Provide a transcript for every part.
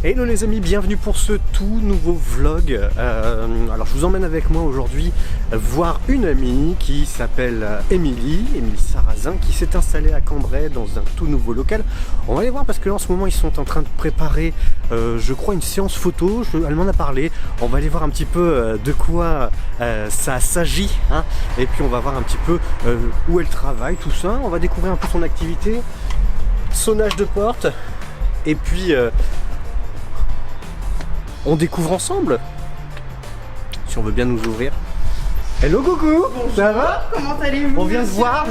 Hello les amis, bienvenue pour ce tout nouveau vlog. Alors je vous emmène avec moi aujourd'hui voir une amie qui s'appelle Émilie Sarrazin, qui s'est installée à Cambrai dans un tout nouveau local. On va aller voir parce que là en ce moment ils sont en train de préparer je crois une séance photo, elle m'en a parlé. On va aller voir un petit peu de quoi ça s'agit, hein. Et puis on va voir un petit peu où elle travaille, tout ça. On va découvrir un peu son activité, sonnage de porte, et puis on découvre ensemble, si on veut bien nous ouvrir. Hello coucou. Bonjour, ça va? Comment allez-vous? On vient de voir,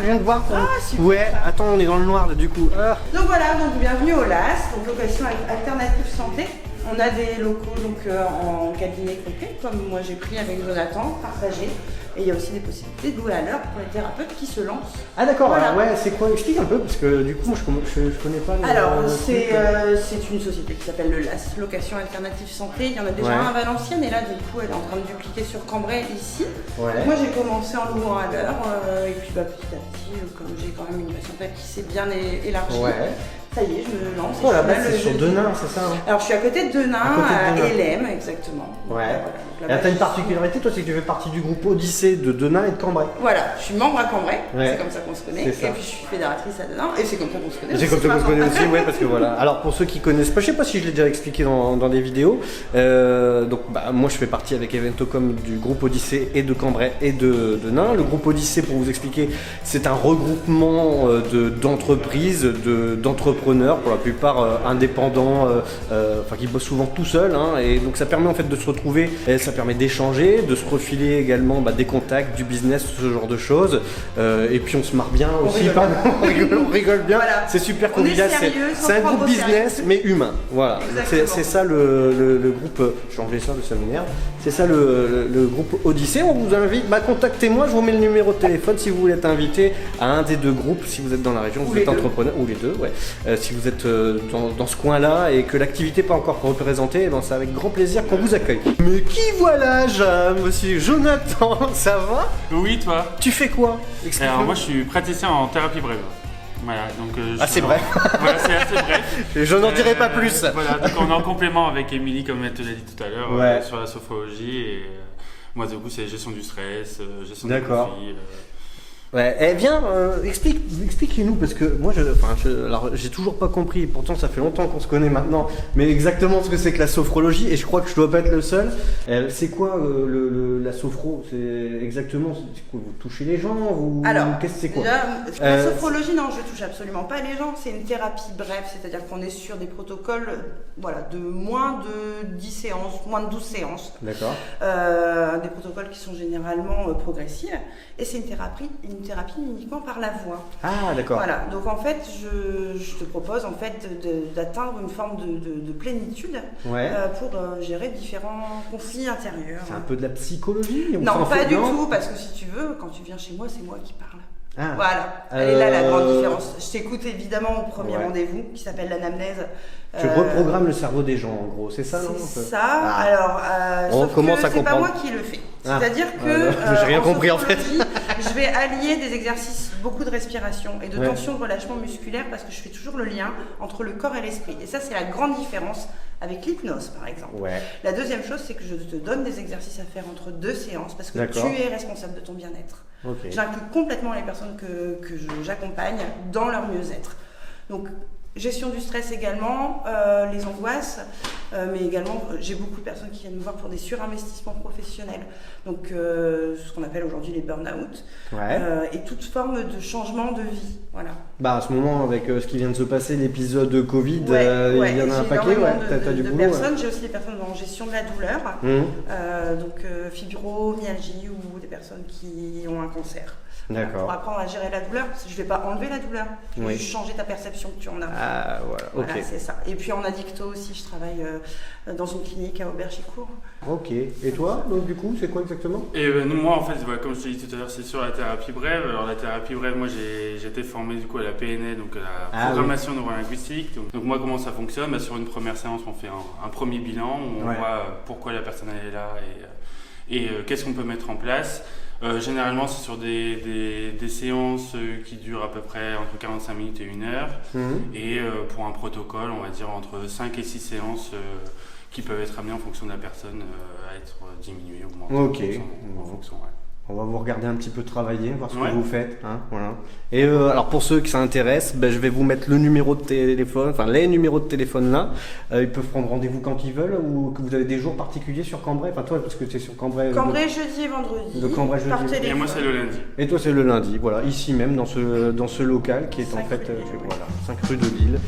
Ah, super. Ouais, attends, on est dans le noir là du coup. Donc voilà, donc bienvenue au LAS, donc location alternative santé. On a des locaux donc en cabinet complet, comme moi j'ai pris avec Jonathan, partagé. Et il y a aussi des possibilités de louer à l'heure pour les thérapeutes qui se lancent. Ah d'accord, voilà. Ouais, c'est quoi? Explique un peu parce que du coup moi je connais pas. Alors c'est une société qui s'appelle le LAS, Location Alternative Santé. Il y en a déjà un à Valenciennes et là du coup elle est en train de dupliquer sur Cambrai ici. Ouais. Moi j'ai commencé en louant à l'heure et puis petit à petit, comme j'ai quand même une patientèle qui s'est bien élargie. Ouais. Ça y est, je me lance. Oh là-bas, c'est sur Denain, c'est ça, hein? Alors je suis à côté de Denain, à Hélène, exactement. Ouais. Voilà. Et t'as une particularité, toi, c'est que tu fais partie du groupe Odyssée de Denain et de Cambrai. Voilà, je suis membre à Cambrai, c'est comme ça qu'on se connaît. Et puis je suis fédératrice à Denain, et c'est comme ça qu'on se connaît. C'est comme ça qu'on se connaît aussi, ouais, parce que voilà. Alors pour ceux qui connaissent pas, je sais pas si je l'ai déjà expliqué dans des vidéos. Donc moi je fais partie avec Eventocom du groupe Odyssée et de Cambrai et de Denain. Le groupe Odyssée, pour vous expliquer, c'est un regroupement d'entreprises, d'entrepreneurs, pour la plupart indépendants, qui bossent souvent tout seuls, hein, et donc ça permet en fait de se retrouver, et ça permet d'échanger, de se refiler également des contacts, du business, ce genre de choses, et puis on se marre bien aussi, on rigole bien, voilà. C'est super convivial, c'est un groupe business mais humain, voilà, c'est ça le groupe, je vais enlever ça, ça m'énerve, c'est ça le groupe Odyssée. On vous invite, contactez-moi, je vous mets le numéro de téléphone si vous voulez être invité à un des deux groupes, si vous êtes dans la région, vous êtes entrepreneur, ou les deux, ouais. Si vous êtes dans ce coin-là et que l'activité n'est pas encore représentée, c'est avec grand plaisir qu'on vous accueille. Mais qui voilà, monsieur Jonathan, ça va? Oui, toi? Tu fais quoi? Alors moi je suis praticien en thérapie brève. Voilà, donc c'est bref. Voilà, c'est assez bref. Je n'en dirai pas plus. Voilà, donc on est en complément avec Émilie, comme elle te l'a dit tout à l'heure, sur la sophrologie. Et moi, du coup, c'est gestion du stress, gestion du conflit. Ouais, viens, explique-nous, parce que moi, alors j'ai toujours pas compris, pourtant ça fait longtemps qu'on se connaît maintenant, mais exactement ce que c'est que la sophrologie, et je crois que je dois pas être le seul. C'est quoi la sophro? C'est exactement, c'est quoi, vous touchez les gens? Alors, qu'est-ce que c'est quoi? La sophrologie, non, je touche absolument pas les gens, c'est une thérapie brève, c'est-à-dire qu'on est sur des protocoles de moins de 10 séances, moins de 12 séances. D'accord. Des protocoles qui sont généralement progressifs, et c'est une thérapie uniquement par la voix. Ah, d'accord. Voilà, donc en fait, je te propose en fait d'atteindre une forme de plénitude pour gérer différents conflits intérieurs. C'est un peu de la psychologie? Non, pas du tout, parce que si tu veux, quand tu viens chez moi, c'est moi qui parle. Ah. Voilà, elle est là la grande différence. Je t'écoute évidemment au premier rendez-vous qui s'appelle l'anamnèse. Tu reprogrammes le cerveau des gens en gros, c'est ça, non? C'est ça, alors sauf que c'est pas moi qui le fais. C'est-à-dire que j'ai rien compris en fait. Je vais allier des exercices, beaucoup de respiration et de tension de relâchement musculaire, parce que je fais toujours le lien entre le corps et l'esprit. Et ça, c'est la grande différence avec l'hypnose par exemple. La deuxième chose, c'est que je te donne des exercices à faire entre deux séances, parce que tu es responsable de ton bien-être. J'inclus complètement les personnes que j'accompagne dans leur mieux-être. Donc gestion du stress également, les angoisses, mais également j'ai beaucoup de personnes qui viennent me voir pour des surinvestissements professionnels, donc ce qu'on appelle aujourd'hui les burn-out, et toute forme de changement de vie. Voilà. À ce moment, avec ce qui vient de se passer, l'épisode de Covid, il y en a un paquet, t'as du boulot. Personnes. J'ai aussi des personnes en gestion de la douleur, donc fibromyalgie, ou des personnes qui ont un cancer. D'accord. Pour apprendre à gérer la douleur, parce que je ne vais pas enlever la douleur, je vais juste changer ta perception que tu en as. Ah, voilà, c'est ça. Et puis en addicto aussi, je travaille dans une clinique à Aubergicourt. Ok. Et toi, donc du coup, c'est quoi exactement? Moi, en fait, comme je t'ai dit tout à l'heure, c'est sur la thérapie brève. Alors la thérapie brève, moi j'ai été formé du coup à la PNL, donc à la programmation neurolinguistique. Donc moi, comment ça fonctionne? Sur une première séance, on fait un premier bilan, où on voit pourquoi la personne elle est là et qu'est-ce qu'on peut mettre en place. Généralement, c'est sur des séances qui durent à peu près entre 45 minutes et 1 heure. Et pour un protocole, on va dire entre 5 et 6 séances qui peuvent être amenées en fonction de la personne à être diminuées ou moins. Ok. En fonction, ouais. On va vous regarder un petit peu travailler, voir ce que vous faites. Hein, voilà. Et alors pour ceux qui s'intéressent, je vais vous mettre le numéro de téléphone, enfin les numéros de téléphone là. Ils peuvent prendre rendez-vous quand ils veulent ou que vous avez des jours particuliers sur Cambrai. Enfin toi parce que tu es sur Cambrai. Cambrai jeudi et vendredi. De Cambrai jeudi. Par téléphone. Et moi c'est le lundi. Et toi c'est le lundi. Voilà, ici même dans ce local qui est en fait 5 rue de Lille.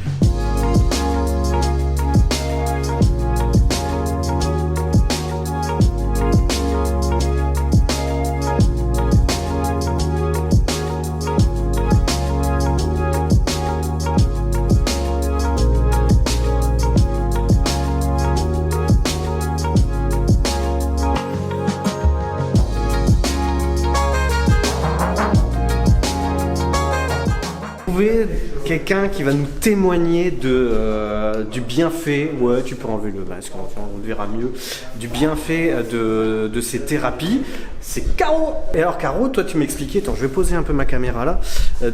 Quelqu'un qui va nous témoigner du bienfait, ouais tu peux enlever le masque, enfin, on le verra mieux, du bienfait de ces thérapies, c'est Caro. Et alors Caro, toi tu m'expliquais, attends je vais poser un peu ma caméra là,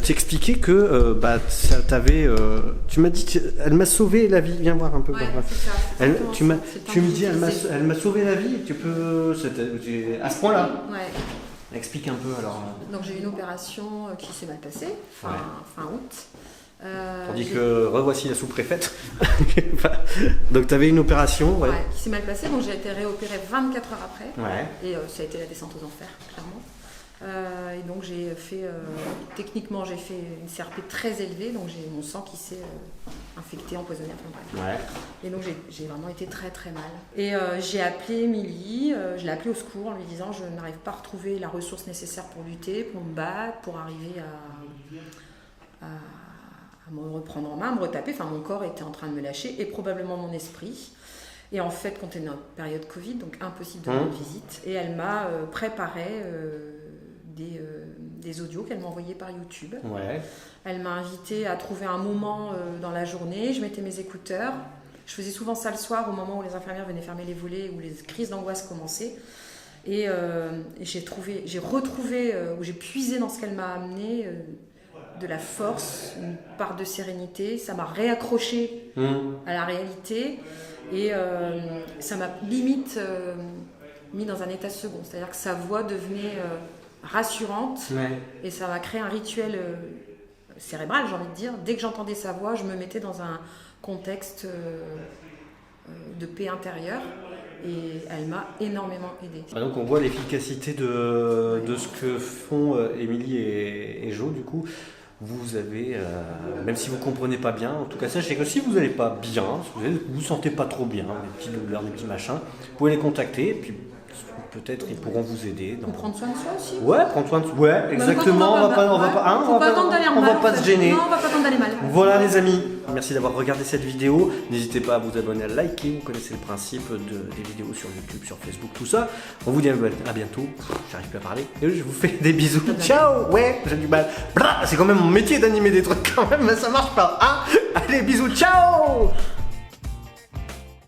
tu expliquais que ça t'avait, tu m'as dit, elle m'a sauvé la vie, viens voir un peu. Ouais, c'est ça, tu me dis, elle m'a sauvé la vie, tu peux, à ce point là. Ouais. Explique un peu alors. Donc j'ai eu une opération qui s'est mal passée, fin août. Tandis que revoici la sous-préfète. Donc tu avais une opération qui s'est mal passée, donc j'ai été réopérée 24 heures après. Et ça a été la descente aux enfers, clairement. Et donc j'ai fait, techniquement j'ai fait une CRP très élevée, donc j'ai mon sang qui s'est infecté, empoisonné, enfin bref. Et donc j'ai vraiment été très très mal. Et j'ai appelé Émilie, je l'ai appelée au secours en lui disant je n'arrive pas à retrouver la ressource nécessaire pour lutter, pour me battre, pour arriver à me reprendre en main, à me retaper. Enfin mon corps était en train de me lâcher et probablement mon esprit. Et en fait, quand on est en période Covid, donc impossible de rendre visite, et elle m'a préparé des audios qu'elle m'a envoyés par YouTube. Elle m'a invité à trouver un moment dans la journée, je mettais mes écouteurs. Je faisais souvent ça le soir au moment où les infirmières venaient fermer les volets, où les crises d'angoisse commençaient. Et j'ai retrouvé, où j'ai puisé dans ce qu'elle m'a amené, de la force, une part de sérénité. Ça m'a réaccroché à la réalité. Et ça m'a limite mis dans un état second. C'est-à-dire que sa voix devenait rassurante et ça m'a créé un rituel cérébral, j'ai envie de dire. Dès que j'entendais sa voix, je me mettais dans un contexte de paix intérieure et elle m'a énormément aidée. Donc on voit l'efficacité de ce que font Émilie et Jo du coup. Vous avez, même si vous ne comprenez pas bien, en tout cas sachez que si vous n'allez pas bien, si vous ne vous sentez pas trop bien, des petites douleurs, des petits machins, vous pouvez les contacter et puis peut-être ils pourront vous aider. Ou prendre soin de soi aussi. Prendre soin de soi. Ouais, exactement. On va pas se gêner. Non, on va pas attendre d'aller mal. Voilà les amis, merci d'avoir regardé cette vidéo. N'hésitez pas à vous abonner, à liker. Vous connaissez le principe des vidéos sur YouTube, sur Facebook, tout ça. On vous dit à bientôt. J'arrive plus à parler. Et je vous fais des bisous. Ciao. Ouais, j'ai du mal. C'est quand même mon métier d'animer des trucs quand même, mais ça marche pas. Allez, bisous. Ciao.